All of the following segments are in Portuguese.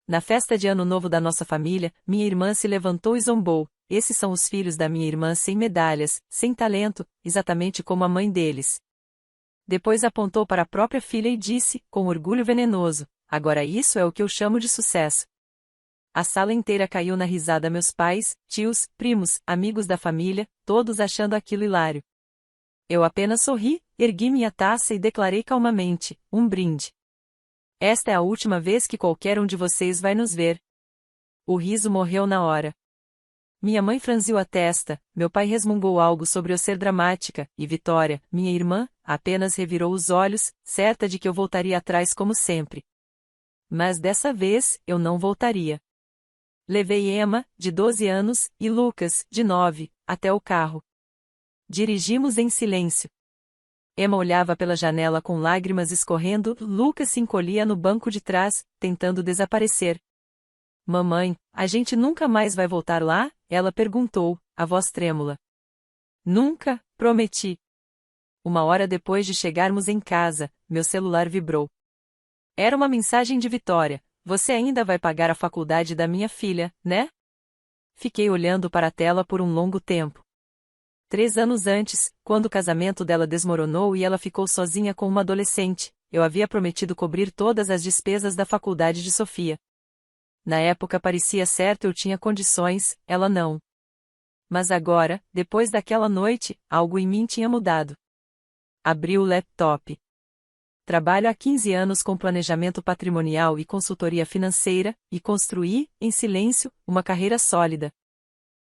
Na festa de ano novo da nossa família, minha irmã se levantou e zombou. Esses são os filhos da minha irmã sem medalhas, sem talento, exatamente como a mãe deles. Depois apontou para a própria filha e disse, com orgulho venenoso, agora isso é o que eu chamo de sucesso. A sala inteira caiu na risada, meus pais, tios, primos, amigos da família, todos achando aquilo hilário. Eu apenas sorri, ergui minha taça e declarei calmamente, um brinde. Esta é a última vez que qualquer um de vocês vai nos ver. O riso morreu na hora. Minha mãe franziu a testa, meu pai resmungou algo sobre eu ser dramática, e Vitória, minha irmã, apenas revirou os olhos, certa de que eu voltaria atrás como sempre. Mas dessa vez, eu não voltaria. Levei Emma, de 12 anos, e Lucas, de 9, até o carro. Dirigimos em silêncio. Emma olhava pela janela com lágrimas escorrendo, Lucas se encolhia no banco de trás, tentando desaparecer. Mamãe, a gente nunca mais vai voltar lá? Ela perguntou, a voz trêmula. Nunca, prometi. 1 hora depois de chegarmos em casa, meu celular vibrou. Era uma mensagem de Vitória. Você ainda vai pagar a faculdade da minha filha, né? Fiquei olhando para a tela por um longo tempo. 3 anos antes, quando o casamento dela desmoronou e ela ficou sozinha com uma adolescente, eu havia prometido cobrir todas as despesas da faculdade de Sofia. Na época parecia certo, eu tinha condições, ela não. Mas agora, depois daquela noite, algo em mim tinha mudado. Abri o laptop. Trabalho há 15 anos com planejamento patrimonial e consultoria financeira, e construí, em silêncio, uma carreira sólida.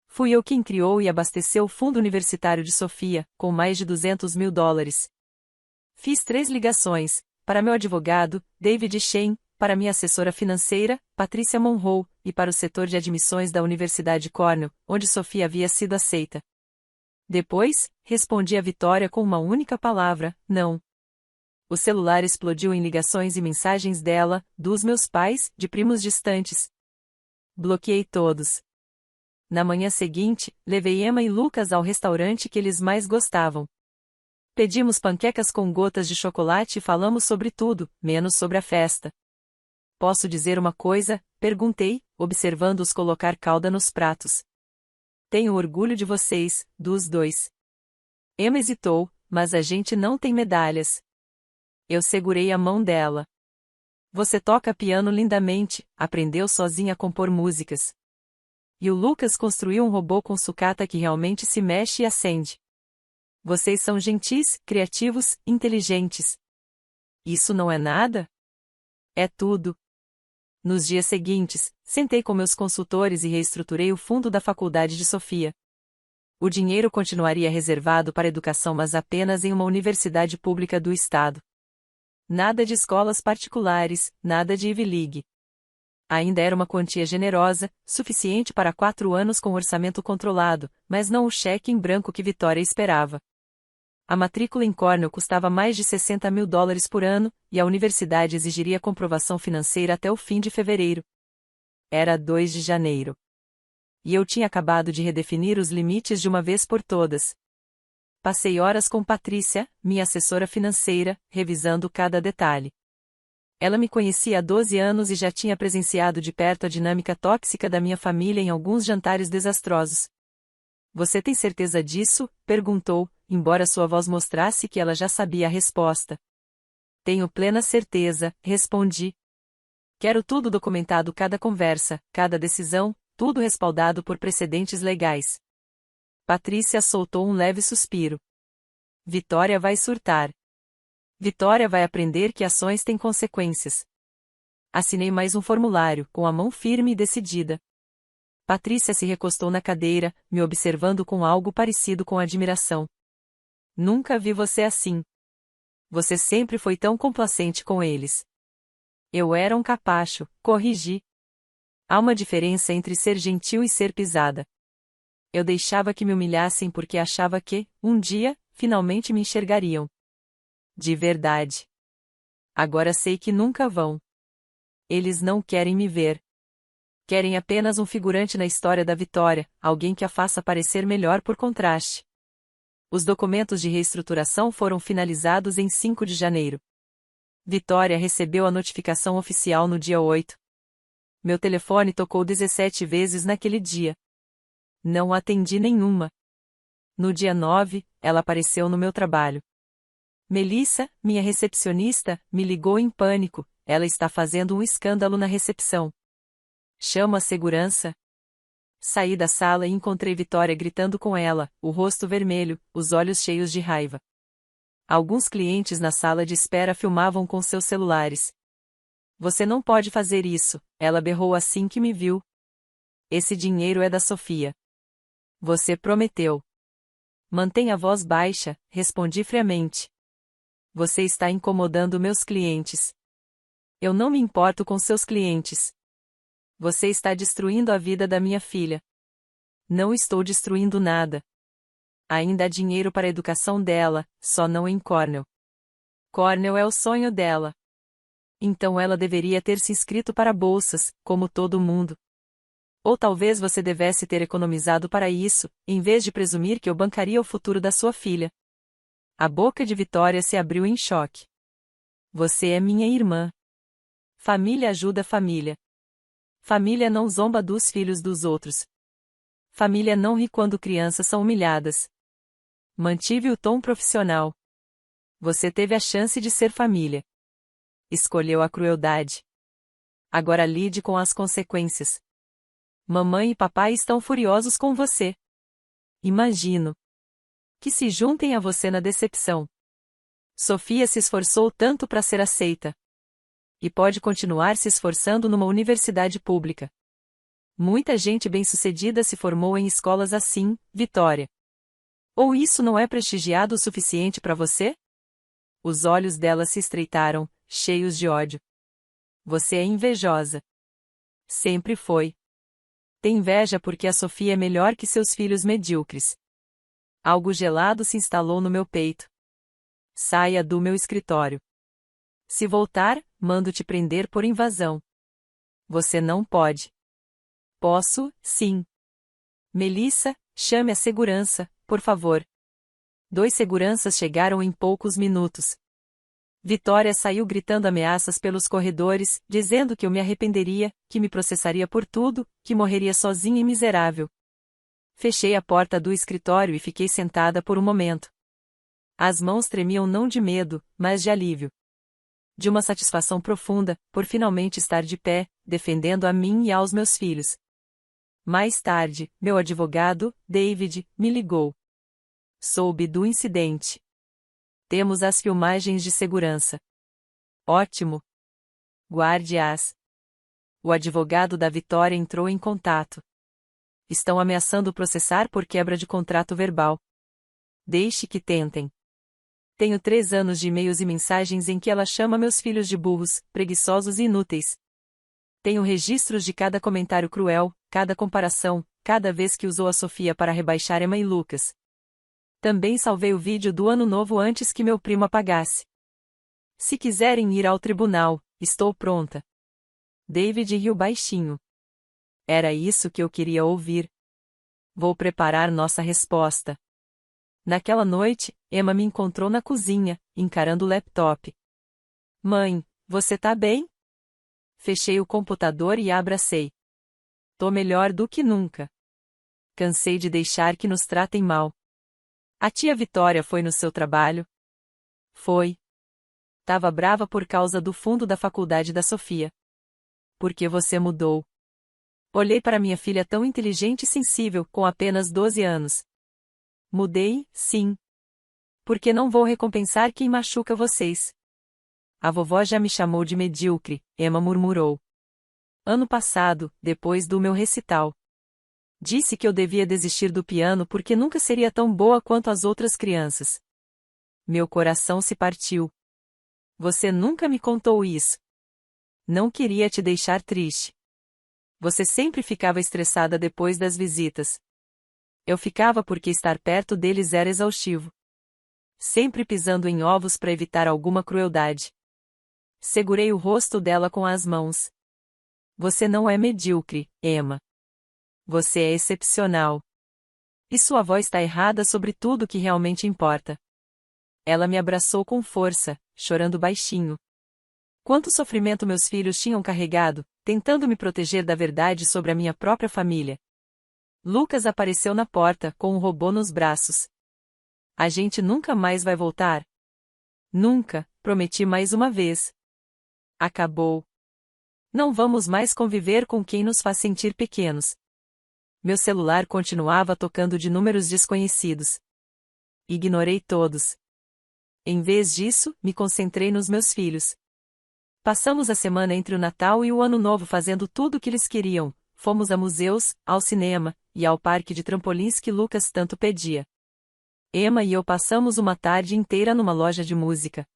Fui eu quem criou e abasteceu o Fundo Universitário de Sofia, com mais de $200 mil. Fiz 3 ligações, para meu advogado, David Shen, para minha assessora financeira, Patrícia Monroe, e para o setor de admissões da Universidade Cornell, onde Sofia havia sido aceita. Depois, respondi a Vitória com uma única palavra, não. O celular explodiu em ligações e mensagens dela, dos meus pais, de primos distantes. Bloqueei todos. Na manhã seguinte, levei Emma e Lucas ao restaurante que eles mais gostavam. Pedimos panquecas com gotas de chocolate e falamos sobre tudo, menos sobre a festa. Posso dizer uma coisa? Perguntei, observando-os colocar calda nos pratos. Tenho orgulho de vocês, dos dois. Emma hesitou, mas a gente não tem medalhas. Eu segurei a mão dela. Você toca piano lindamente, aprendeu sozinha a compor músicas. E o Lucas construiu um robô com sucata que realmente se mexe e acende. Vocês são gentis, criativos, inteligentes. Isso não é nada? É tudo. Nos dias seguintes, sentei com meus consultores e reestruturei o fundo da faculdade de Sofia. O dinheiro continuaria reservado para educação, mas apenas em uma universidade pública do estado. Nada de escolas particulares, nada de Ivy League. Ainda era uma quantia generosa, suficiente para 4 anos com orçamento controlado, mas não o cheque em branco que Vitória esperava. A matrícula em Cornell custava mais de $60 mil por ano, e a universidade exigiria comprovação financeira até o fim de fevereiro. Era 2 de janeiro. E eu tinha acabado de redefinir os limites de uma vez por todas. Passei horas com Patrícia, minha assessora financeira, revisando cada detalhe. Ela me conhecia há 12 anos e já tinha presenciado de perto a dinâmica tóxica da minha família em alguns jantares desastrosos. Você tem certeza disso? Perguntou, embora sua voz mostrasse que ela já sabia a resposta. Tenho plena certeza, respondi. Quero tudo documentado, cada conversa, cada decisão, tudo respaldado por precedentes legais. Patrícia soltou um leve suspiro. Vitória vai surtar. Vitória vai aprender que ações têm consequências. Assinei mais um formulário, com a mão firme e decidida. Patrícia se recostou na cadeira, me observando com algo parecido com admiração. Nunca vi você assim. Você sempre foi tão complacente com eles. Eu era um capacho, corrigi. Há uma diferença entre ser gentil e ser pisada. Eu deixava que me humilhassem porque achava que, um dia, finalmente me enxergariam. De verdade. Agora sei que nunca vão. Eles não querem me ver. Querem apenas um figurante na história da Vitória, alguém que a faça parecer melhor por contraste. Os documentos de reestruturação foram finalizados em 5 de janeiro. Vitória recebeu a notificação oficial no dia 8. Meu telefone tocou 17 vezes naquele dia. Não atendi nenhuma. No dia 9, ela apareceu no meu trabalho. Melissa, minha recepcionista, me ligou em pânico. Ela está fazendo um escândalo na recepção. Chamo a segurança. Saí da sala e encontrei Vitória gritando com ela, o rosto vermelho, os olhos cheios de raiva. Alguns clientes na sala de espera filmavam com seus celulares. Você não pode fazer isso, ela berrou assim que me viu. Esse dinheiro é da Sofia. Você prometeu. Mantenha a voz baixa, respondi friamente. Você está incomodando meus clientes. Eu não me importo com seus clientes. Você está destruindo a vida da minha filha. Não estou destruindo nada. Ainda há dinheiro para a educação dela, só não em Cornell. Cornell é o sonho dela. Então ela deveria ter se inscrito para bolsas, como todo mundo. Ou talvez você devesse ter economizado para isso, em vez de presumir que eu bancaria o futuro da sua filha. A boca de Vitória se abriu em choque. Você é minha irmã. Família ajuda família. Família não zomba dos filhos dos outros. Família não ri quando crianças são humilhadas. Mantive o tom profissional. Você teve a chance de ser família. Escolheu a crueldade. Agora lide com as consequências. Mamãe e papai estão furiosos com você. Imagino. Que se juntem a você na decepção. Sofia se esforçou tanto para ser aceita. E pode continuar se esforçando numa universidade pública. Muita gente bem-sucedida se formou em escolas assim, Vitória. Ou isso não é prestigiado o suficiente para você? Os olhos dela se estreitaram, cheios de ódio. Você é invejosa. Sempre foi. Tem inveja porque a Sofia é melhor que seus filhos medíocres. Algo gelado se instalou no meu peito. Saia do meu escritório. Se voltar, mando te prender por invasão. Você não pode. Posso, sim. Melissa, chame a segurança, por favor. 2 seguranças chegaram em poucos minutos. Vitória saiu gritando ameaças pelos corredores, dizendo que eu me arrependeria, que me processaria por tudo, que morreria sozinha e miserável. Fechei a porta do escritório e fiquei sentada por um momento. As mãos tremiam não de medo, mas de alívio. De uma satisfação profunda, por finalmente estar de pé, defendendo a mim e aos meus filhos. Mais tarde, meu advogado, David, me ligou. Soube do incidente. Temos as filmagens de segurança. Ótimo. Guarde-as. O advogado da Vitória entrou em contato. Estão ameaçando processar por quebra de contrato verbal. Deixe que tentem. Tenho 3 anos de e-mails e mensagens em que ela chama meus filhos de burros, preguiçosos e inúteis. Tenho registros de cada comentário cruel, cada comparação, cada vez que usou a Sofia para rebaixar Emma e Lucas. Também salvei o vídeo do ano novo antes que meu primo apagasse. Se quiserem ir ao tribunal, estou pronta. David riu baixinho. Era isso que eu queria ouvir. Vou preparar nossa resposta. Naquela noite, Emma me encontrou na cozinha, encarando o laptop. Mãe, você tá bem? Fechei o computador e a abracei. Tô melhor do que nunca. Cansei de deixar que nos tratem mal. A tia Vitória foi no seu trabalho? Foi. Tava brava por causa do fundo da faculdade da Sofia. Por que você mudou? Olhei para minha filha tão inteligente e sensível, com apenas 12 anos. Mudei, sim. Porque não vou recompensar quem machuca vocês. A vovó já me chamou de medíocre, Emma murmurou. Ano passado, depois do meu recital. Disse que eu devia desistir do piano porque nunca seria tão boa quanto as outras crianças. Meu coração se partiu. Você nunca me contou isso. Não queria te deixar triste. Você sempre ficava estressada depois das visitas. Eu ficava porque estar perto deles era exaustivo. Sempre pisando em ovos para evitar alguma crueldade. Segurei o rosto dela com as mãos. Você não é medíocre, Emma. Você é excepcional. E sua avó está errada sobre tudo que realmente importa. Ela me abraçou com força, chorando baixinho. Quanto sofrimento meus filhos tinham carregado, tentando me proteger da verdade sobre a minha própria família. Lucas apareceu na porta, com um robô nos braços. A gente nunca mais vai voltar? Nunca, prometi mais uma vez. Acabou. Não vamos mais conviver com quem nos faz sentir pequenos. Meu celular continuava tocando de números desconhecidos. Ignorei todos. Em vez disso, me concentrei nos meus filhos. Passamos a semana entre o Natal e o Ano Novo fazendo tudo o que eles queriam. Fomos a museus, ao cinema, e ao parque de trampolins que Lucas tanto pedia. Emma e eu passamos uma tarde inteira numa loja de música.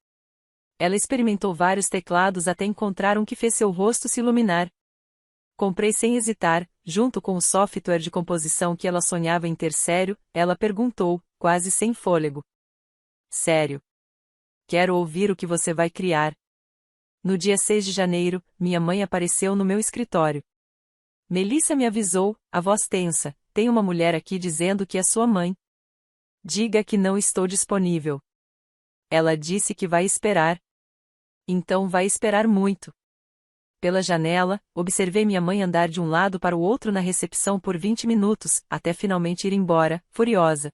Ela experimentou vários teclados até encontrar um que fez seu rosto se iluminar. Comprei sem hesitar, junto com o software de composição que ela sonhava em ter. Sério? Ela perguntou, quase sem fôlego. Sério. Quero ouvir o que você vai criar. No dia 6 de janeiro, minha mãe apareceu no meu escritório. Melissa me avisou, a voz tensa, tem uma mulher aqui dizendo que é sua mãe. Diga que não estou disponível. Ela disse que vai esperar. Então vai esperar muito. Pela janela, observei minha mãe andar de um lado para o outro na recepção por 20 minutos, até finalmente ir embora, furiosa.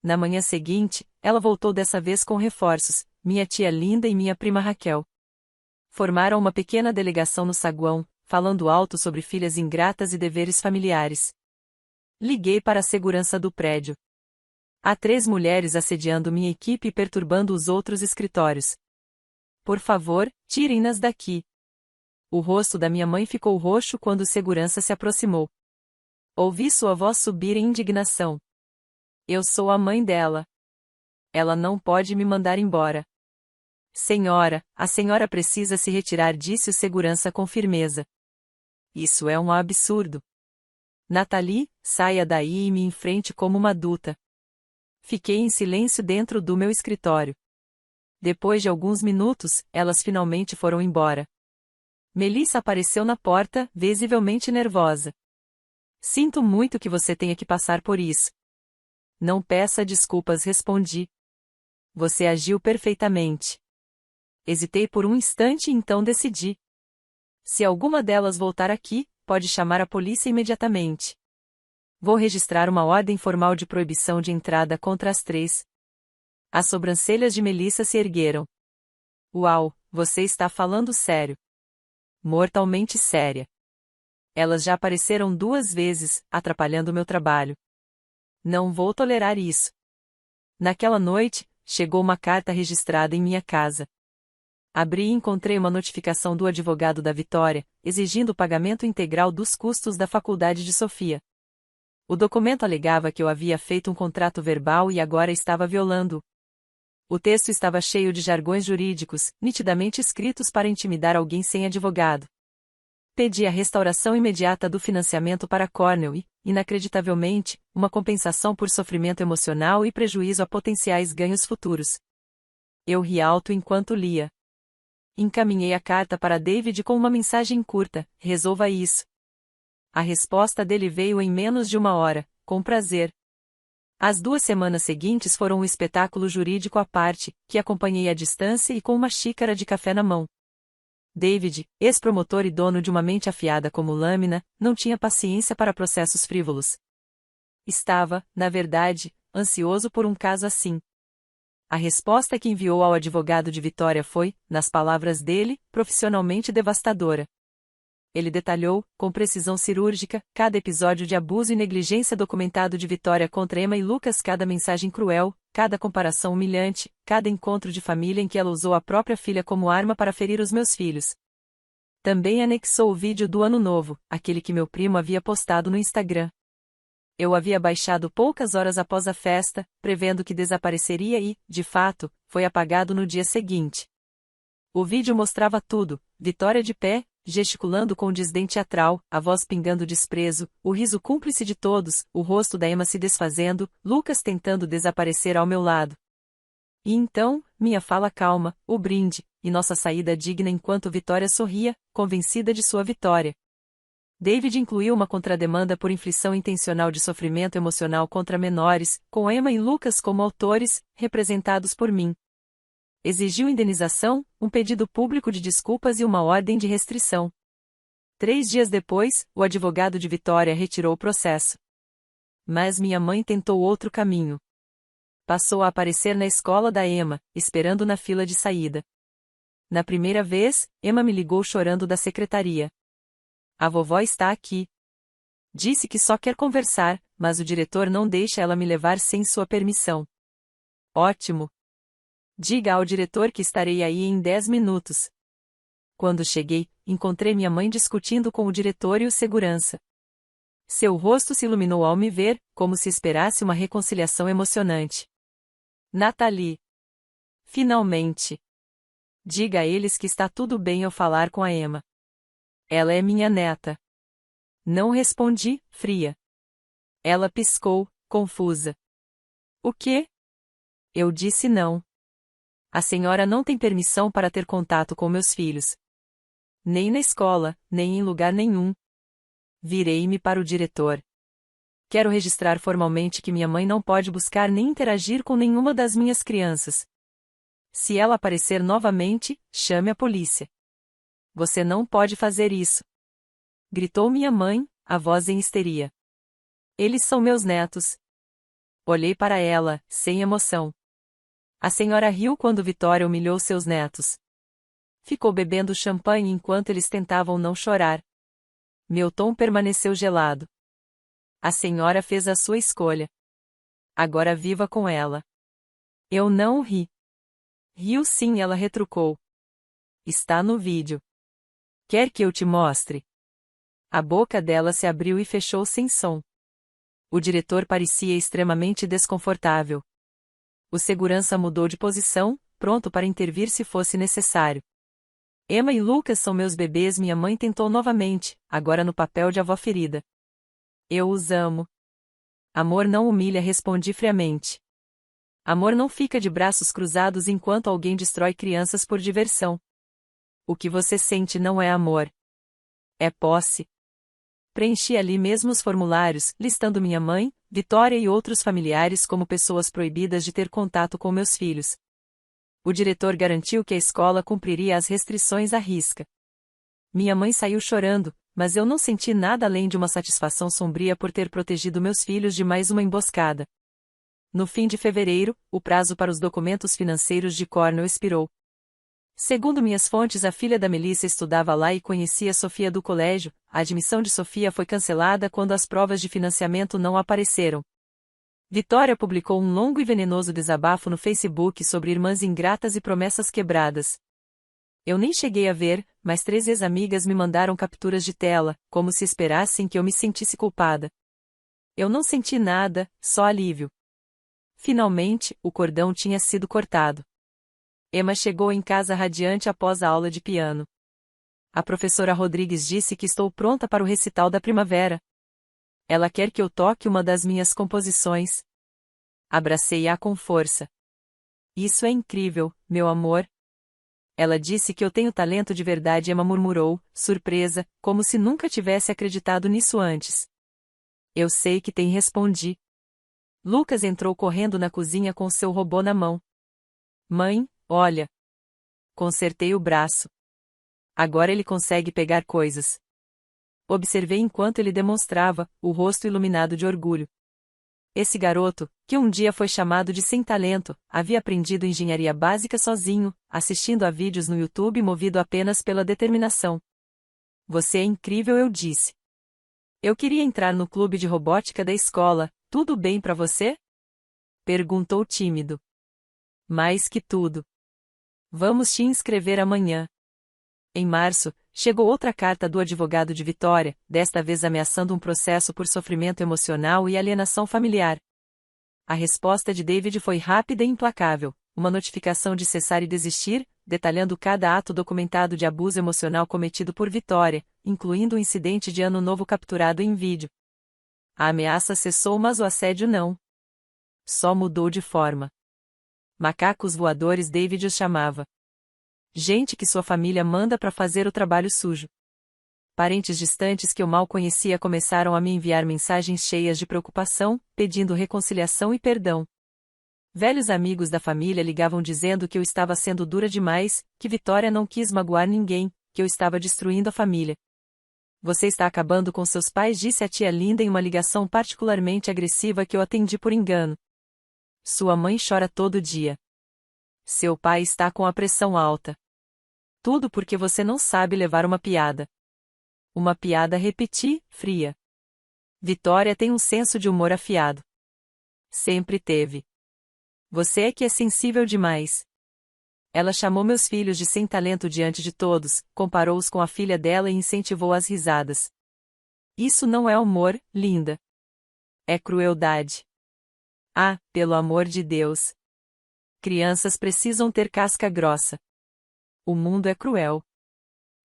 Na manhã seguinte, ela voltou dessa vez com reforços, minha tia Linda e minha prima Raquel. Formaram uma pequena delegação no saguão, falando alto sobre filhas ingratas e deveres familiares. Liguei para a segurança do prédio. Há 3 mulheres assediando minha equipe e perturbando os outros escritórios. Por favor, tirem-nas daqui. O rosto da minha mãe ficou roxo quando o segurança se aproximou. Ouvi sua voz subir em indignação. Eu sou a mãe dela. Ela não pode me mandar embora. Senhora, a senhora precisa se retirar, disse o segurança com firmeza. Isso é um absurdo. Nathalie, saia daí e me enfrente como uma adulta. Fiquei em silêncio dentro do meu escritório. Depois de alguns minutos, elas finalmente foram embora. Melissa apareceu na porta, visivelmente nervosa. Sinto muito que você tenha que passar por isso. Não peça desculpas, respondi. Você agiu perfeitamente. Hesitei por um instante e então decidi. Se alguma delas voltar aqui, pode chamar a polícia imediatamente. Vou registrar uma ordem formal de proibição de entrada contra as 3. As sobrancelhas de Melissa se ergueram. Uau, você está falando sério. Mortalmente séria. Elas já apareceram 2 vezes, atrapalhando meu trabalho. Não vou tolerar isso. Naquela noite, chegou uma carta registrada em minha casa. Abri e encontrei uma notificação do advogado da Vitória, exigindo o pagamento integral dos custos da faculdade de Sofia. O documento alegava que eu havia feito um contrato verbal e agora estava violando-o. O texto estava cheio de jargões jurídicos, nitidamente escritos para intimidar alguém sem advogado. Pedi a restauração imediata do financiamento para Cornell e, inacreditavelmente, uma compensação por sofrimento emocional e prejuízo a potenciais ganhos futuros. Eu ri alto enquanto lia. Encaminhei a carta para David com uma mensagem curta: resolva isso. A resposta dele veio em menos de 1 hora: com prazer. As 2 semanas seguintes foram um espetáculo jurídico à parte, que acompanhei à distância e com uma xícara de café na mão. David, ex-promotor e dono de uma mente afiada como lâmina, não tinha paciência para processos frívolos. Estava, na verdade, ansioso por um caso assim. A resposta que enviou ao advogado de Vitória foi, nas palavras dele, profissionalmente devastadora. Ele detalhou, com precisão cirúrgica, cada episódio de abuso e negligência documentado de Vitória contra Emma e Lucas, cada mensagem cruel, cada comparação humilhante, cada encontro de família em que ela usou a própria filha como arma para ferir os meus filhos. Também anexou o vídeo do Ano Novo, aquele que meu primo havia postado no Instagram. Eu havia baixado poucas horas após a festa, prevendo que desapareceria e, de fato, foi apagado no dia seguinte. O vídeo mostrava tudo: Vitória de pé, gesticulando com desdém teatral, a voz pingando desprezo, o riso cúmplice de todos, o rosto da Emma se desfazendo, Lucas tentando desaparecer ao meu lado. E então, minha fala calma, o brinde, e nossa saída digna enquanto Vitória sorria, convencida de sua vitória. David incluiu uma contrademanda por inflição intencional de sofrimento emocional contra menores, com Emma e Lucas como autores, representados por mim. Exigiu indenização, um pedido público de desculpas e uma ordem de restrição. 3 dias depois, o advogado de Vitória retirou o processo. Mas minha mãe tentou outro caminho. Passou a aparecer na escola da Emma, esperando na fila de saída. Na primeira vez, Emma me ligou chorando da secretaria. A vovó está aqui. Disse que só quer conversar, mas o diretor não deixa ela me levar sem sua permissão. Ótimo. Diga ao diretor que estarei aí em 10 minutos. Quando cheguei, encontrei minha mãe discutindo com o diretor e o segurança. Seu rosto se iluminou ao me ver, como se esperasse uma reconciliação emocionante. Nathalie. Finalmente. Diga a eles que está tudo bem eu falar com a Emma. Ela é minha neta. Não respondi, fria. Ela piscou, confusa. O quê? Eu disse não. A senhora não tem permissão para ter contato com meus filhos. Nem na escola, nem em lugar nenhum. Virei-me para o diretor. Quero registrar formalmente que minha mãe não pode buscar nem interagir com nenhuma das minhas crianças. Se ela aparecer novamente, chame a polícia. Você não pode fazer isso. Gritou minha mãe, a voz em histeria. Eles são meus netos. Olhei para ela, sem emoção. A senhora riu quando Vitória humilhou seus netos. Ficou bebendo champanhe enquanto eles tentavam não chorar. Meu tom permaneceu gelado. A senhora fez a sua escolha. Agora viva com ela. Eu não ri. Riu sim, ela retrucou. Está no vídeo. Quer que eu te mostre? A boca dela se abriu e fechou sem som. O diretor parecia extremamente desconfortável. O segurança mudou de posição, pronto para intervir se fosse necessário. Emma e Lucas são meus bebês, minha mãe tentou novamente, agora no papel de avó ferida. Eu os amo. Amor não humilha, respondi friamente. Amor não fica de braços cruzados enquanto alguém destrói crianças por diversão. O que você sente não é amor. É posse. Preenchi ali mesmo os formulários, listando minha mãe, Vitória e outros familiares como pessoas proibidas de ter contato com meus filhos. O diretor garantiu que a escola cumpriria as restrições à risca. Minha mãe saiu chorando, mas eu não senti nada além de uma satisfação sombria por ter protegido meus filhos de mais uma emboscada. No fim de fevereiro, o prazo para os documentos financeiros de Cornell expirou. Segundo minhas fontes, a filha da Melissa estudava lá e conhecia Sofia do colégio. A admissão de Sofia foi cancelada quando as provas de financiamento não apareceram. Vitória publicou um longo e venenoso desabafo no Facebook sobre irmãs ingratas e promessas quebradas. Eu nem cheguei a ver, mas 3 ex-amigas me mandaram capturas de tela, como se esperassem que eu me sentisse culpada. Eu não senti nada, só alívio. Finalmente, o cordão tinha sido cortado. Emma chegou em casa radiante após a aula de piano. A professora Rodrigues disse que estou pronta para o recital da primavera. Ela quer que eu toque uma das minhas composições. Abracei-a com força. Isso é incrível, meu amor. Ela disse que eu tenho talento de verdade, Emma murmurou, surpresa, como se nunca tivesse acreditado nisso antes. Eu sei que tem, respondi. Lucas entrou correndo na cozinha com seu robô na mão. Mãe, olha. Consertei o braço. Agora ele consegue pegar coisas. Observei enquanto ele demonstrava, o rosto iluminado de orgulho. Esse garoto, que um dia foi chamado de sem talento, havia aprendido engenharia básica sozinho, assistindo a vídeos no YouTube movido apenas pela determinação. Você é incrível, eu disse. Eu queria entrar no clube de robótica da escola, tudo bem para você? Perguntou tímido. Mais que tudo. Vamos te inscrever amanhã. Em março, chegou outra carta do advogado de Vitória, desta vez ameaçando um processo por sofrimento emocional e alienação familiar. A resposta de David foi rápida e implacável, uma notificação de cessar e desistir, detalhando cada ato documentado de abuso emocional cometido por Vitória, incluindo o incidente de Ano Novo capturado em vídeo. A ameaça cessou, mas o assédio não. Só mudou de forma. Macacos voadores, David os chamava. Gente que sua família manda para fazer o trabalho sujo. Parentes distantes que eu mal conhecia começaram a me enviar mensagens cheias de preocupação, pedindo reconciliação e perdão. Velhos amigos da família ligavam dizendo que eu estava sendo dura demais, que Vitória não quis magoar ninguém, que eu estava destruindo a família. Você está acabando com seus pais, disse a tia Linda em uma ligação particularmente agressiva que eu atendi por engano. Sua mãe chora todo dia. Seu pai está com a pressão alta. Tudo porque você não sabe levar uma piada. Uma piada, repeti, fria. Vitória tem um senso de humor afiado. Sempre teve. Você é que é sensível demais. Ela chamou meus filhos de sem talento diante de todos, comparou-os com a filha dela e incentivou as risadas. Isso não é humor, linda. É crueldade. Ah, pelo amor de Deus. Crianças precisam ter casca grossa. O mundo é cruel.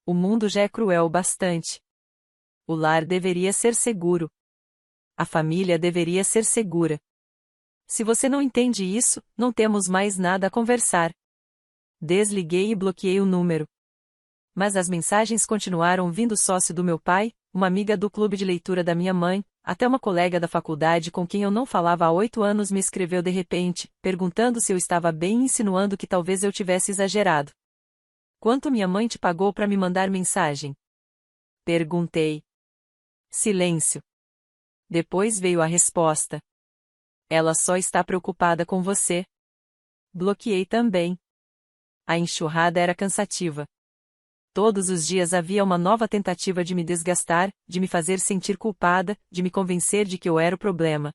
O mundo já é cruel bastante. O lar deveria ser seguro. A família deveria ser segura. Se você não entende isso, não temos mais nada a conversar. Desliguei e bloqueei o número. Mas as mensagens continuaram vindo. Sócio do meu pai, uma amiga do clube de leitura da minha mãe, até uma colega da faculdade com quem eu não falava há 8 anos me escreveu de repente, perguntando se eu estava bem e insinuando que talvez eu tivesse exagerado. Quanto minha mãe te pagou para me mandar mensagem? Perguntei. Silêncio. Depois veio a resposta. Ela só está preocupada com você. Bloqueei também. A enxurrada era cansativa. Todos os dias havia uma nova tentativa de me desgastar, de me fazer sentir culpada, de me convencer de que eu era o problema.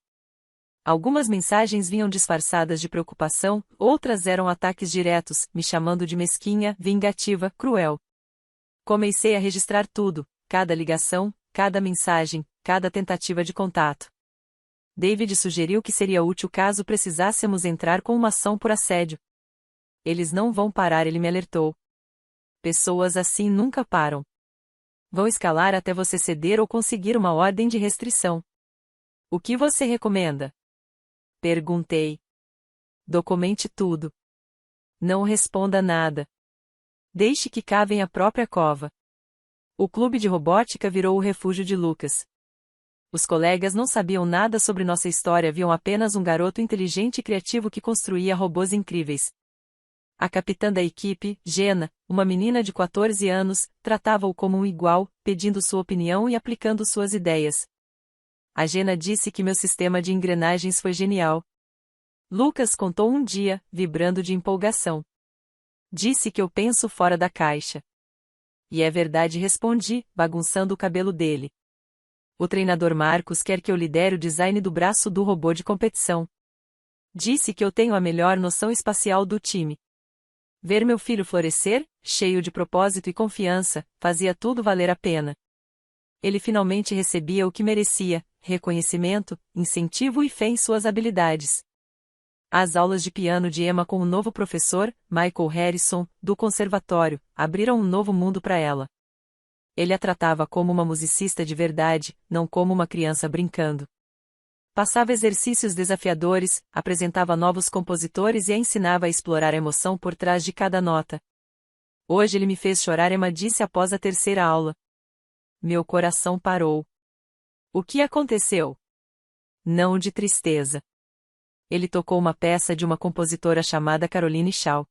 Algumas mensagens vinham disfarçadas de preocupação, outras eram ataques diretos, me chamando de mesquinha, vingativa, cruel. Comecei a registrar tudo, cada ligação, cada mensagem, cada tentativa de contato. David sugeriu que seria útil caso precisássemos entrar com uma ação por assédio. Eles não vão parar, ele me alertou. Pessoas assim nunca param. Vão escalar até você ceder ou conseguir uma ordem de restrição. O que você recomenda? Perguntei. Documente tudo. Não responda nada. Deixe que cavem a própria cova. O clube de robótica virou o refúgio de Lucas. Os colegas não sabiam nada sobre nossa história, viam apenas um garoto inteligente e criativo que construía robôs incríveis. A capitã da equipe, Jenna, uma menina de 14 anos, tratava-o como um igual, pedindo sua opinião e aplicando suas ideias. A Jenna disse que meu sistema de engrenagens foi genial. Lucas contou um dia, vibrando de empolgação. Disse que eu penso fora da caixa. E é verdade, respondi, bagunçando o cabelo dele. O treinador Marcos quer que eu lidere o design do braço do robô de competição. Disse que eu tenho a melhor noção espacial do time. Ver meu filho florescer, cheio de propósito e confiança, fazia tudo valer a pena. Ele finalmente recebia o que merecia, reconhecimento, incentivo e fé em suas habilidades. As aulas de piano de Emma com o novo professor, Michael Harrison, do conservatório, abriram um novo mundo para ela. Ele a tratava como uma musicista de verdade, não como uma criança brincando. Passava exercícios desafiadores, apresentava novos compositores e a ensinava a explorar a emoção por trás de cada nota. Hoje ele me fez chorar, Emma disse após a terceira aula. Meu coração parou. O que aconteceu? Não de tristeza. Ele tocou uma peça de uma compositora chamada Caroline Shaw.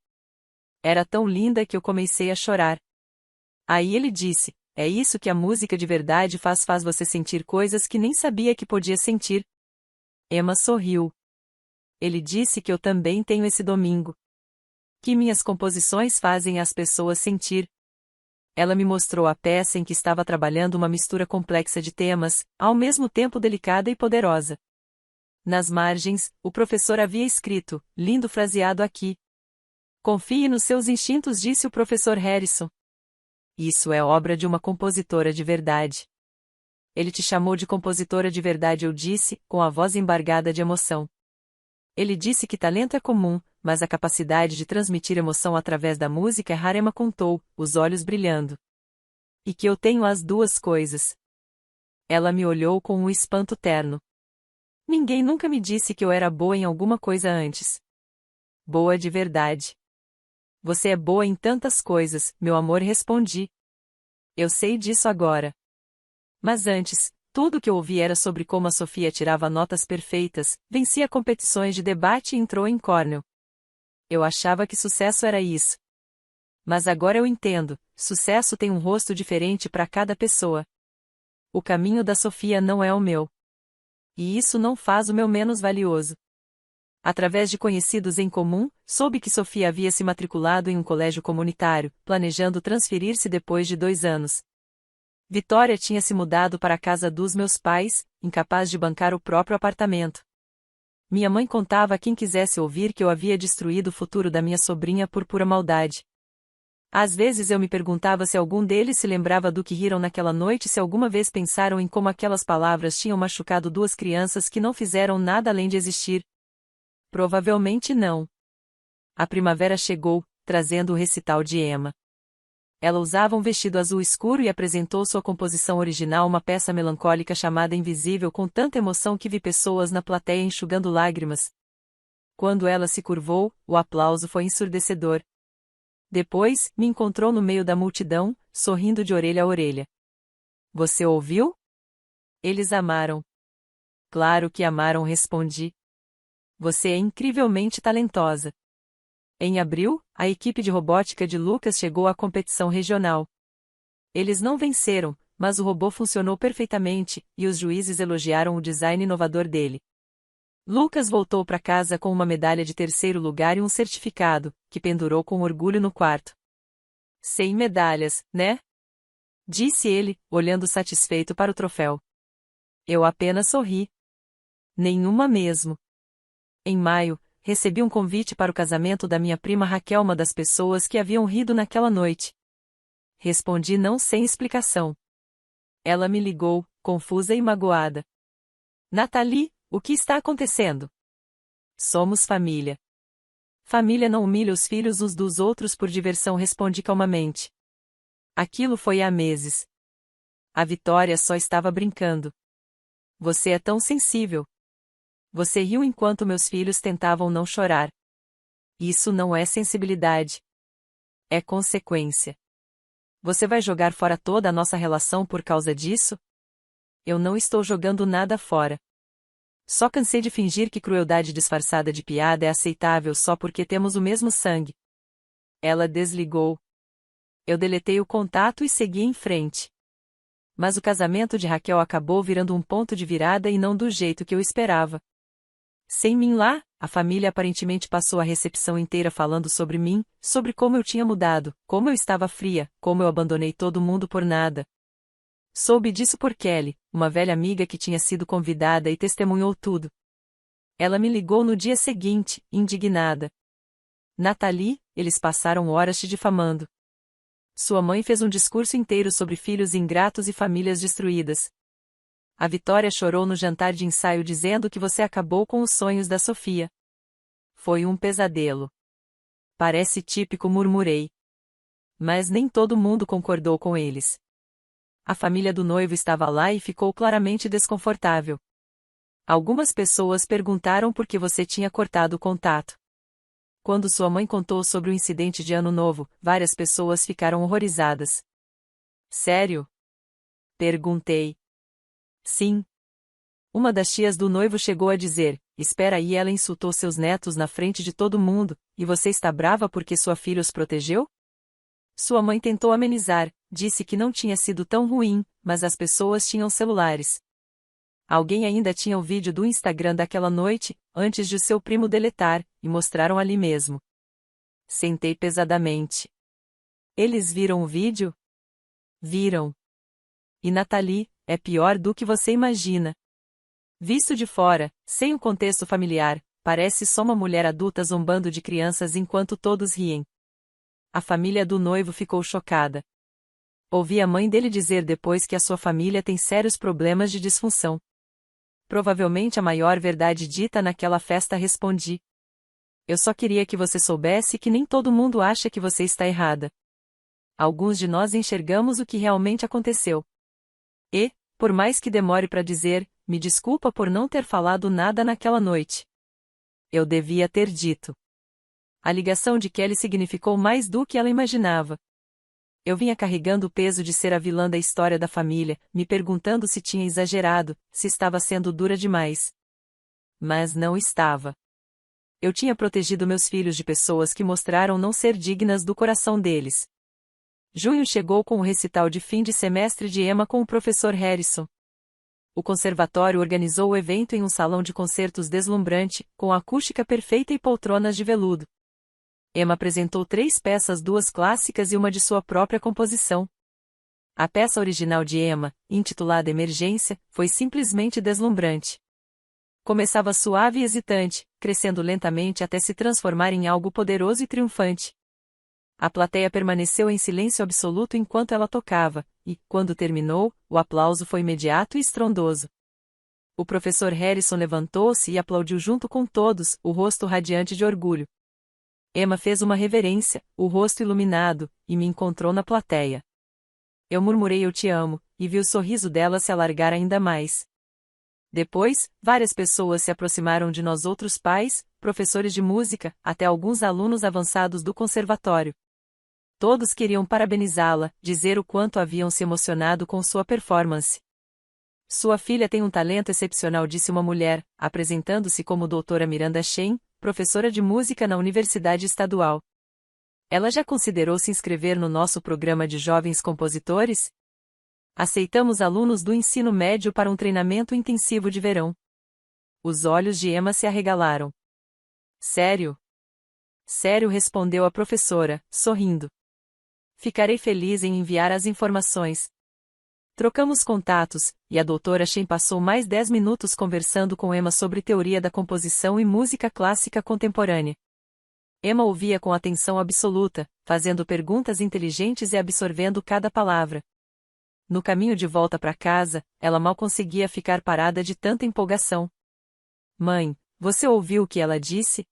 Era tão linda que eu comecei a chorar. Aí ele disse, é isso que a música de verdade faz você sentir coisas que nem sabia que podia sentir. Emma sorriu. Ele disse que eu também tenho esse domingo. Que minhas composições fazem as pessoas sentir. Ela me mostrou a peça em que estava trabalhando uma mistura complexa de temas, ao mesmo tempo delicada e poderosa. Nas margens, o professor havia escrito, lindo fraseado aqui. Confie nos seus instintos, disse o professor Harrison. Isso é obra de uma compositora de verdade. Ele te chamou de compositora de verdade, eu disse, com a voz embargada de emoção. Ele disse que talento é comum, mas a capacidade de transmitir emoção através da música é rara, Emma contou, os olhos brilhando. E que eu tenho as duas coisas. Ela me olhou com um espanto terno. Ninguém nunca me disse que eu era boa em alguma coisa antes. Boa de verdade. Você é boa em tantas coisas, meu amor, respondi. Eu sei disso agora. Mas antes, tudo o que eu ouvi era sobre como a Sofia tirava notas perfeitas, vencia competições de debate e entrou em Cornell. Eu achava que sucesso era isso. Mas agora eu entendo, sucesso tem um rosto diferente para cada pessoa. O caminho da Sofia não é o meu. E isso não faz o meu menos valioso. Através de conhecidos em comum, soube que Sofia havia se matriculado em um colégio comunitário, planejando transferir-se depois de 2 anos. Vitória tinha se mudado para a casa dos meus pais, incapaz de bancar o próprio apartamento. Minha mãe contava a quem quisesse ouvir que eu havia destruído o futuro da minha sobrinha por pura maldade. Às vezes eu me perguntava se algum deles se lembrava do que riram naquela noite, se alguma vez pensaram em como aquelas palavras tinham machucado 2 crianças que não fizeram nada além de existir. Provavelmente não. A primavera chegou, trazendo o recital de Emma. Ela usava um vestido azul escuro e apresentou sua composição original, uma peça melancólica chamada Invisível, com tanta emoção que vi pessoas na plateia enxugando lágrimas. Quando ela se curvou, o aplauso foi ensurdecedor. Depois, me encontrou no meio da multidão, sorrindo de orelha a orelha. Você ouviu? Eles amaram. Claro que amaram, respondi. Você é incrivelmente talentosa. Em abril, a equipe de robótica de Lucas chegou à competição regional. Eles não venceram, mas o robô funcionou perfeitamente, e os juízes elogiaram o design inovador dele. Lucas voltou para casa com uma medalha de 3º lugar e um certificado, que pendurou com orgulho no quarto. 100 medalhas, né? Disse ele, olhando satisfeito para o troféu. Eu apenas sorri. Nenhuma mesmo. Em maio, recebi um convite para o casamento da minha prima Raquel, uma das pessoas que haviam rido naquela noite. Respondi não sem explicação. Ela me ligou, confusa e magoada. Nathalie, o que está acontecendo? Somos família. Família não humilha os filhos uns dos outros por diversão, respondi calmamente. Aquilo foi há meses. A Vitória só estava brincando. Você é tão sensível. Você riu enquanto meus filhos tentavam não chorar. Isso não é sensibilidade. É consequência. Você vai jogar fora toda a nossa relação por causa disso? Eu não estou jogando nada fora. Só cansei de fingir que crueldade disfarçada de piada é aceitável só porque temos o mesmo sangue. Ela desligou. Eu deletei o contato e segui em frente. Mas o casamento de Raquel acabou virando um ponto de virada e não do jeito que eu esperava. Sem mim lá, a família aparentemente passou a recepção inteira falando sobre mim, sobre como eu tinha mudado, como eu estava fria, como eu abandonei todo mundo por nada. Soube disso por Kelly, uma velha amiga que tinha sido convidada e testemunhou tudo. Ela me ligou no dia seguinte, indignada. Nathalie, eles passaram horas te difamando. Sua mãe fez um discurso inteiro sobre filhos ingratos e famílias destruídas. A Vitória chorou no jantar de ensaio dizendo que você acabou com os sonhos da Sofia. Foi um pesadelo. Parece típico, murmurei. Mas nem todo mundo concordou com eles. A família do noivo estava lá e ficou claramente desconfortável. Algumas pessoas perguntaram por que você tinha cortado o contato. Quando sua mãe contou sobre o incidente de Ano Novo, várias pessoas ficaram horrorizadas. Sério? Perguntei. Sim. Uma das tias do noivo chegou a dizer, espera aí, ela insultou seus netos na frente de todo mundo, e você está brava porque sua filha os protegeu? Sua mãe tentou amenizar, disse que não tinha sido tão ruim, mas as pessoas tinham celulares. Alguém ainda tinha o vídeo do Instagram daquela noite, antes de seu primo deletar, e mostraram ali mesmo. Sentei pesadamente. Eles viram o vídeo? Viram. E Nathalie, é pior do que você imagina. Visto de fora, sem o contexto familiar, parece só uma mulher adulta zombando de crianças enquanto todos riem. A família do noivo ficou chocada. Ouvi a mãe dele dizer depois que a sua família tem sérios problemas de disfunção. Provavelmente a maior verdade dita naquela festa, respondi. Eu só queria que você soubesse que nem todo mundo acha que você está errada. Alguns de nós enxergamos o que realmente aconteceu. E, por mais que demore para dizer, me desculpa por não ter falado nada naquela noite. Eu devia ter dito. A ligação de Kelly significou mais do que ela imaginava. Eu vinha carregando o peso de ser a vilã da história da família, me perguntando se tinha exagerado, se estava sendo dura demais. Mas não estava. Eu tinha protegido meus filhos de pessoas que mostraram não ser dignas do coração deles. Junho chegou com o recital de fim de semestre de Emma com o professor Harrison. O conservatório organizou o evento em um salão de concertos deslumbrante, com acústica perfeita e poltronas de veludo. Emma apresentou 3 peças, 2 clássicas e uma de sua própria composição. A peça original de Emma, intitulada Emergência, foi simplesmente deslumbrante. Começava suave e hesitante, crescendo lentamente até se transformar em algo poderoso e triunfante. A plateia permaneceu em silêncio absoluto enquanto ela tocava, e, quando terminou, o aplauso foi imediato e estrondoso. O professor Harrison levantou-se e aplaudiu junto com todos, o rosto radiante de orgulho. Emma fez uma reverência, o rosto iluminado, e me encontrou na plateia. Eu murmurei "eu te amo", e vi o sorriso dela se alargar ainda mais. Depois, várias pessoas se aproximaram de nós, outros pais, professores de música, até alguns alunos avançados do conservatório. Todos queriam parabenizá-la, dizer o quanto haviam se emocionado com sua performance. Sua filha tem um talento excepcional, disse uma mulher, apresentando-se como doutora Miranda Shen, professora de música na Universidade Estadual. Ela já considerou se inscrever no nosso programa de jovens compositores? Aceitamos alunos do ensino médio para um treinamento intensivo de verão. Os olhos de Emma se arregalaram. Sério? Sério, respondeu a professora, sorrindo. Ficarei feliz em enviar as informações. Trocamos contatos, e a doutora Shen passou mais 10 minutos conversando com Emma sobre teoria da composição e música clássica contemporânea. Emma ouvia com atenção absoluta, fazendo perguntas inteligentes e absorvendo cada palavra. No caminho de volta para casa, ela mal conseguia ficar parada de tanta empolgação. Mãe, você ouviu o que ela disse?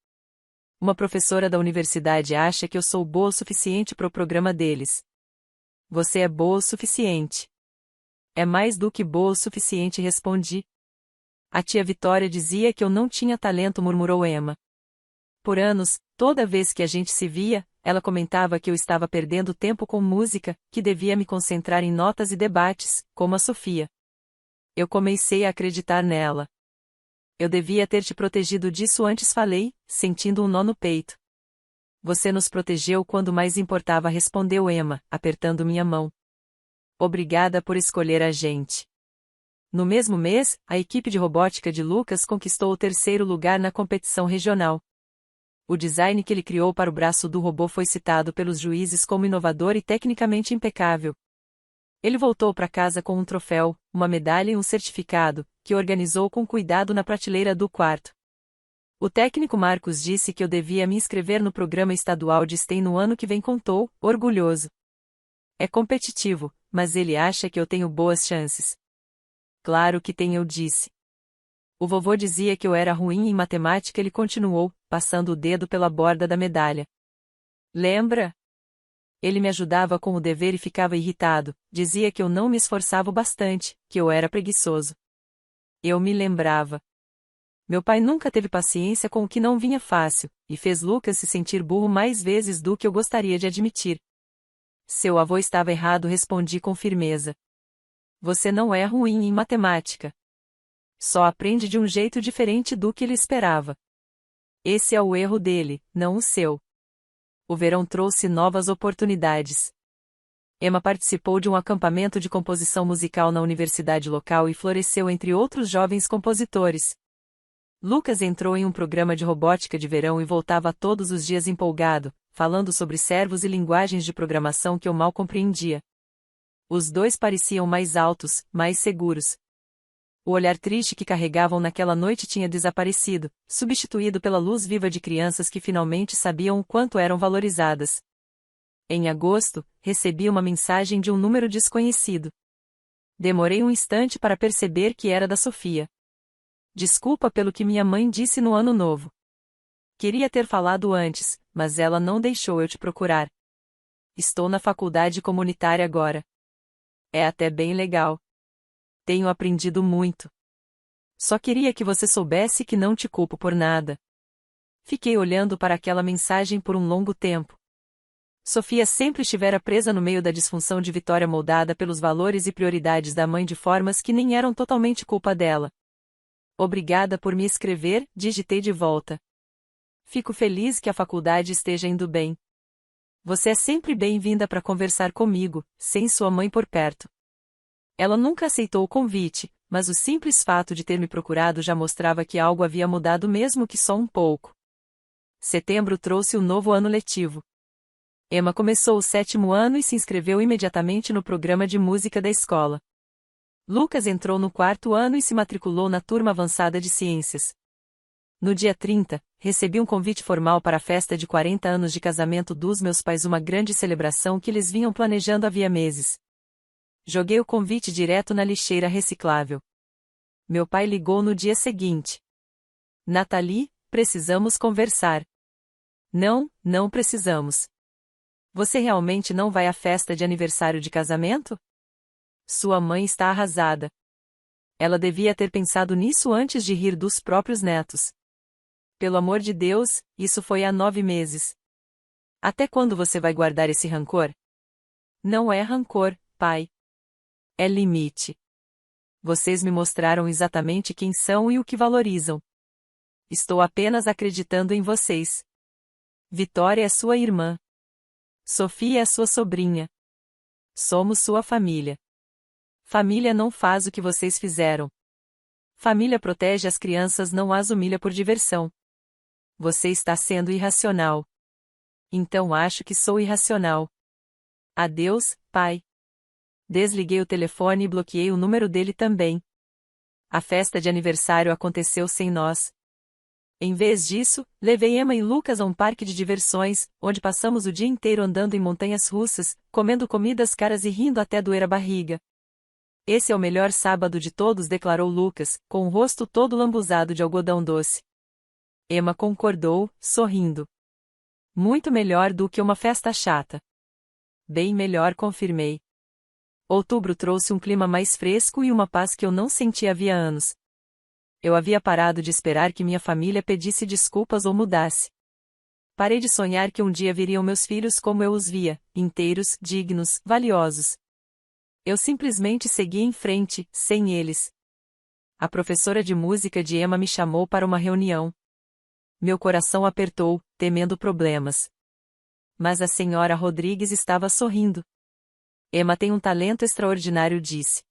Uma professora da universidade acha que eu sou boa o suficiente para o programa deles. Você é boa o suficiente. É mais do que boa o suficiente, respondi. A tia Vitória dizia que eu não tinha talento, murmurou Emma. Por anos, toda vez que a gente se via, ela comentava que eu estava perdendo tempo com música, que devia me concentrar em notas e debates, como a Sofia. Eu comecei a acreditar nela. Eu devia ter te protegido disso antes, falei, sentindo um nó no peito. Você nos protegeu quando mais importava, respondeu Emma, apertando minha mão. Obrigada por escolher a gente. No mesmo mês, a equipe de robótica de Lucas conquistou o 3º lugar na competição regional. O design que ele criou para o braço do robô foi citado pelos juízes como inovador e tecnicamente impecável. Ele voltou para casa com um troféu, uma medalha e um certificado, que organizou com cuidado na prateleira do quarto. O técnico Marcos disse que eu devia me inscrever no programa estadual de STEM no ano que vem, contou, orgulhoso. É competitivo, mas ele acha que eu tenho boas chances. Claro que tem, eu disse. O vovô dizia que eu era ruim em matemática, ele continuou, passando o dedo pela borda da medalha. Lembra? Ele me ajudava com o dever e ficava irritado, dizia que eu não me esforçava bastante, que eu era preguiçoso. Eu me lembrava. Meu pai nunca teve paciência com o que não vinha fácil, e fez Lucas se sentir burro mais vezes do que eu gostaria de admitir. Seu avô estava errado, respondi com firmeza. Você não é ruim em matemática. Só aprende de um jeito diferente do que ele esperava. Esse é o erro dele, não o seu. O verão trouxe novas oportunidades. Emma participou de um acampamento de composição musical na universidade local e floresceu entre outros jovens compositores. Lucas entrou em um programa de robótica de verão e voltava todos os dias empolgado, falando sobre servos e linguagens de programação que eu mal compreendia. Os dois pareciam mais altos, mais seguros. O olhar triste que carregavam naquela noite tinha desaparecido, substituído pela luz viva de crianças que finalmente sabiam o quanto eram valorizadas. Em agosto, recebi uma mensagem de um número desconhecido. Demorei um instante para perceber que era da Sofia. Desculpa pelo que minha mãe disse no ano novo. Queria ter falado antes, mas ela não deixou eu te procurar. Estou na faculdade comunitária agora. É até bem legal. Tenho aprendido muito. Só queria que você soubesse que não te culpo por nada. Fiquei olhando para aquela mensagem por um longo tempo. Sofia sempre estivera presa no meio da disfunção de Vitória, moldada pelos valores e prioridades da mãe de formas que nem eram totalmente culpa dela. Obrigada por me escrever, digitei de volta. Fico feliz que a faculdade esteja indo bem. Você é sempre bem-vinda para conversar comigo, sem sua mãe por perto. Ela nunca aceitou o convite, mas o simples fato de ter me procurado já mostrava que algo havia mudado mesmo que só um pouco. Setembro trouxe o novo ano letivo. Emma começou o 7º ano e se inscreveu imediatamente no programa de música da escola. Lucas entrou no 4º ano e se matriculou na turma avançada de ciências. No dia 30, recebi um convite formal para a festa de 40 anos de casamento dos meus pais, uma grande celebração que eles vinham planejando havia meses. Joguei o convite direto na lixeira reciclável. Meu pai ligou no dia seguinte. Nathalie, precisamos conversar. Não, não precisamos. Você realmente não vai à festa de aniversário de casamento? Sua mãe está arrasada. Ela devia ter pensado nisso antes de rir dos próprios netos. Pelo amor de Deus, isso foi há 9 meses. Até quando você vai guardar esse rancor? Não é rancor, pai. É limite. Vocês me mostraram exatamente quem são e o que valorizam. Estou apenas acreditando em vocês. Vitória é sua irmã. Sofia é sua sobrinha. Somos sua família. Família não faz o que vocês fizeram. Família protege as crianças, não as humilha por diversão. Você está sendo irracional. Então acho que sou irracional. Adeus, pai. Desliguei o telefone e bloqueei o número dele também. A festa de aniversário aconteceu sem nós. Em vez disso, levei Emma e Lucas a um parque de diversões, onde passamos o dia inteiro andando em montanhas russas, comendo comidas caras e rindo até doer a barriga. Esse é o melhor sábado de todos, declarou Lucas, com o rosto todo lambuzado de algodão doce. Emma concordou, sorrindo. Muito melhor do que uma festa chata. Bem melhor, confirmei. Outubro trouxe um clima mais fresco e uma paz que eu não sentia havia anos. Eu havia parado de esperar que minha família pedisse desculpas ou mudasse. Parei de sonhar que um dia viriam meus filhos como eu os via, inteiros, dignos, valiosos. Eu simplesmente segui em frente, sem eles. A professora de música de Emma me chamou para uma reunião. Meu coração apertou, temendo problemas. Mas a senhora Rodrigues estava sorrindo. Emma tem um talento extraordinário, disse.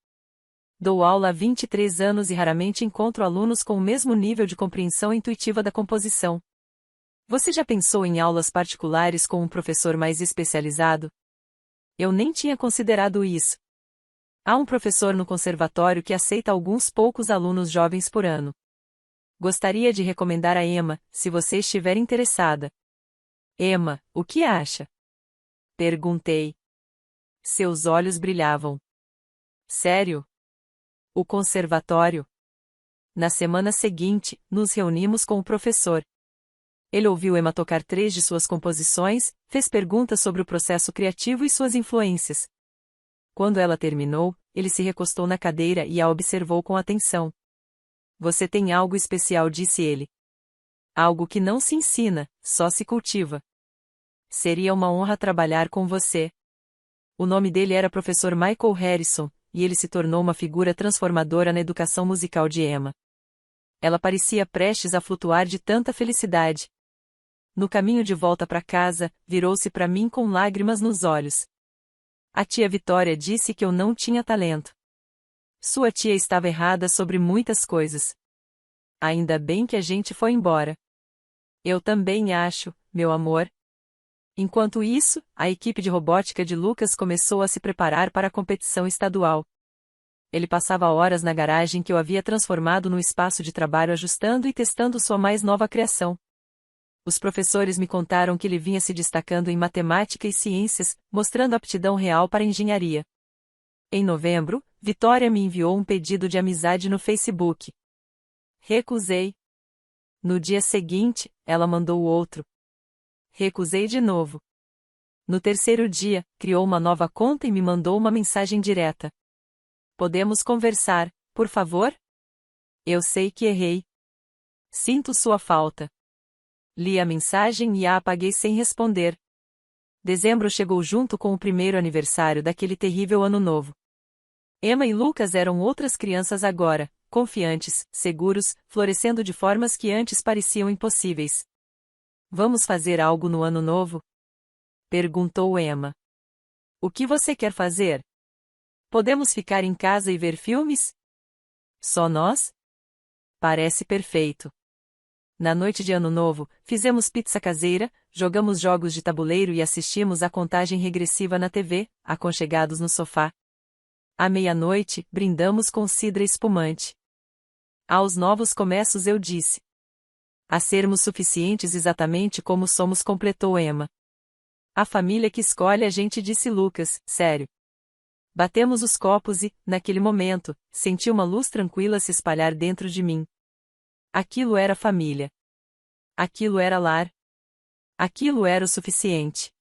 Dou aula há 23 anos e raramente encontro alunos com o mesmo nível de compreensão intuitiva da composição. Você já pensou em aulas particulares com um professor mais especializado? Eu nem tinha considerado isso. Há um professor no conservatório que aceita alguns poucos alunos jovens por ano. Gostaria de recomendar a Emma, se você estiver interessada. Emma, o que acha? Perguntei. Seus olhos brilhavam. Sério? O conservatório? Na semana seguinte, nos reunimos com o professor. Ele ouviu Emma tocar 3 de suas composições, fez perguntas sobre o processo criativo e suas influências. Quando ela terminou, ele se recostou na cadeira e a observou com atenção. Você tem algo especial, disse ele. Algo que não se ensina, só se cultiva. Seria uma honra trabalhar com você. O nome dele era Professor Michael Harrison, e ele se tornou uma figura transformadora na educação musical de Emma. Ela parecia prestes a flutuar de tanta felicidade. No caminho de volta para casa, virou-se para mim com lágrimas nos olhos. A tia Vitória disse que eu não tinha talento. Sua tia estava errada sobre muitas coisas. Ainda bem que a gente foi embora. Eu também acho, meu amor. Enquanto isso, a equipe de robótica de Lucas começou a se preparar para a competição estadual. Ele passava horas na garagem que eu havia transformado num espaço de trabalho, ajustando e testando sua mais nova criação. Os professores me contaram que ele vinha se destacando em matemática e ciências, mostrando aptidão real para a engenharia. Em novembro, Vitória me enviou um pedido de amizade no Facebook. Recusei. No dia seguinte, ela mandou outro. Recusei de novo. No terceiro dia, criou uma nova conta e me mandou uma mensagem direta. Podemos conversar, por favor? Eu sei que errei. Sinto sua falta. Li a mensagem e a apaguei sem responder. Dezembro chegou junto com o primeiro aniversário daquele terrível ano novo. Emma e Lucas eram outras crianças agora, confiantes, seguros, florescendo de formas que antes pareciam impossíveis. Vamos fazer algo no ano novo? Perguntou Emma. O que você quer fazer? Podemos ficar em casa e ver filmes? Só nós? Parece perfeito. Na noite de Ano Novo, fizemos pizza caseira, jogamos jogos de tabuleiro e assistimos à contagem regressiva na TV, aconchegados no sofá. À meia-noite, brindamos com cidra espumante. Aos novos começos eu disse. A sermos suficientes exatamente como somos, completou Emma. A família que escolhe a gente, disse Lucas, sério. Batemos os copos e, naquele momento, senti uma luz tranquila se espalhar dentro de mim. Aquilo era família. Aquilo era lar. Aquilo era o suficiente.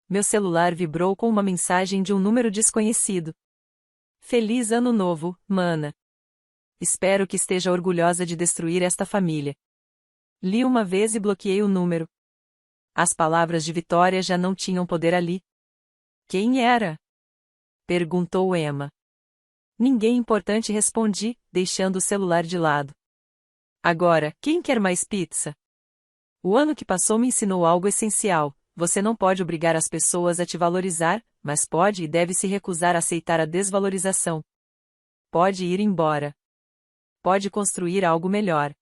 Meu celular vibrou com uma mensagem de um número desconhecido. Feliz Ano Novo, mana. Espero que esteja orgulhosa de destruir esta família. Li uma vez e bloqueei o número. As palavras de Vitória já não tinham poder ali. Quem era? Perguntou Emma. Ninguém importante, respondi, deixando o celular de lado. Agora, quem quer mais pizza? O ano que passou me ensinou algo essencial. Você não pode obrigar as pessoas a te valorizar, mas pode e deve se recusar a aceitar a desvalorização. Pode ir embora. Pode construir algo melhor.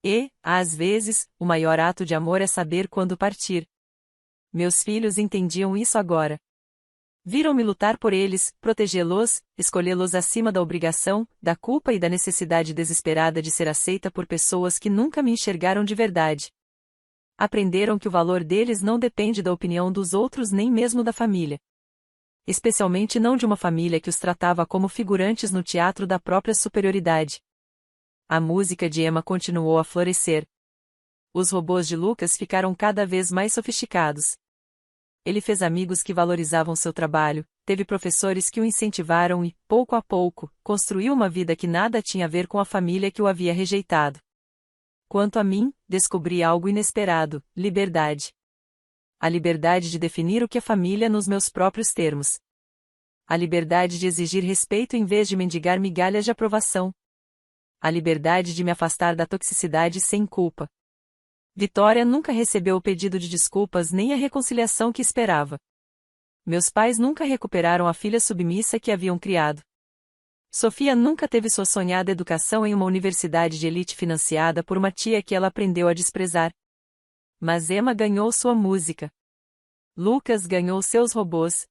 E, às vezes, o maior ato de amor é saber quando partir. Meus filhos entendiam isso agora. Viram-me lutar por eles, protegê-los, escolhê-los acima da obrigação, da culpa e da necessidade desesperada de ser aceita por pessoas que nunca me enxergaram de verdade. Aprenderam que o valor deles não depende da opinião dos outros nem mesmo da família. Especialmente não de uma família que os tratava como figurantes no teatro da própria superioridade. A música de Emma continuou a florescer. Os robôs de Lucas ficaram cada vez mais sofisticados. Ele fez amigos que valorizavam seu trabalho, teve professores que o incentivaram e, pouco a pouco, construiu uma vida que nada tinha a ver com a família que o havia rejeitado. Quanto a mim, descobri algo inesperado: liberdade. A liberdade de definir o que é família nos meus próprios termos. A liberdade de exigir respeito em vez de mendigar migalhas de aprovação. A liberdade de me afastar da toxicidade sem culpa. Vitória nunca recebeu o pedido de desculpas nem a reconciliação que esperava. Meus pais nunca recuperaram a filha submissa que haviam criado. Sofia nunca teve sua sonhada educação em uma universidade de elite financiada por uma tia que ela aprendeu a desprezar. Mas Emma ganhou sua música. Lucas ganhou seus robôs.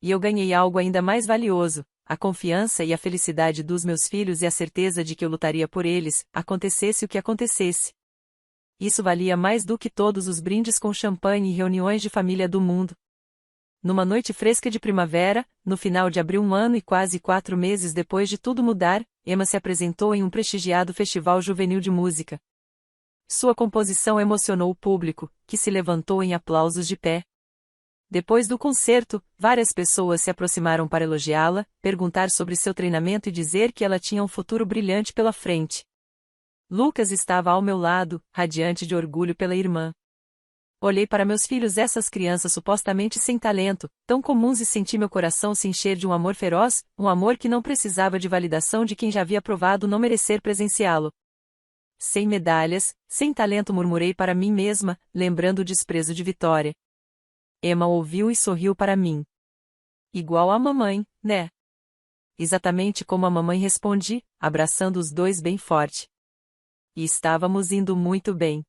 E eu ganhei algo ainda mais valioso: a confiança e a felicidade dos meus filhos e a certeza de que eu lutaria por eles, acontecesse o que acontecesse. Isso valia mais do que todos os brindes com champanhe e reuniões de família do mundo. Numa noite fresca de primavera, no final de abril, 1 ano e quase 4 meses depois de tudo mudar, Emma se apresentou em um prestigiado festival juvenil de música. Sua composição emocionou o público, que se levantou em aplausos de pé. Depois do concerto, várias pessoas se aproximaram para elogiá-la, perguntar sobre seu treinamento e dizer que ela tinha um futuro brilhante pela frente. Lucas estava ao meu lado, radiante de orgulho pela irmã. Olhei para meus filhos, essas crianças supostamente sem talento, tão comuns, e senti meu coração se encher de um amor feroz, um amor que não precisava de validação de quem já havia provado não merecer presenciá-lo. Sem medalhas, sem talento, murmurei para mim mesma, lembrando o desprezo de Vitória. Emma ouviu e sorriu para mim. Igual a mamãe, né? Exatamente como a mamãe, respondi, abraçando os dois bem forte. E estávamos indo muito bem.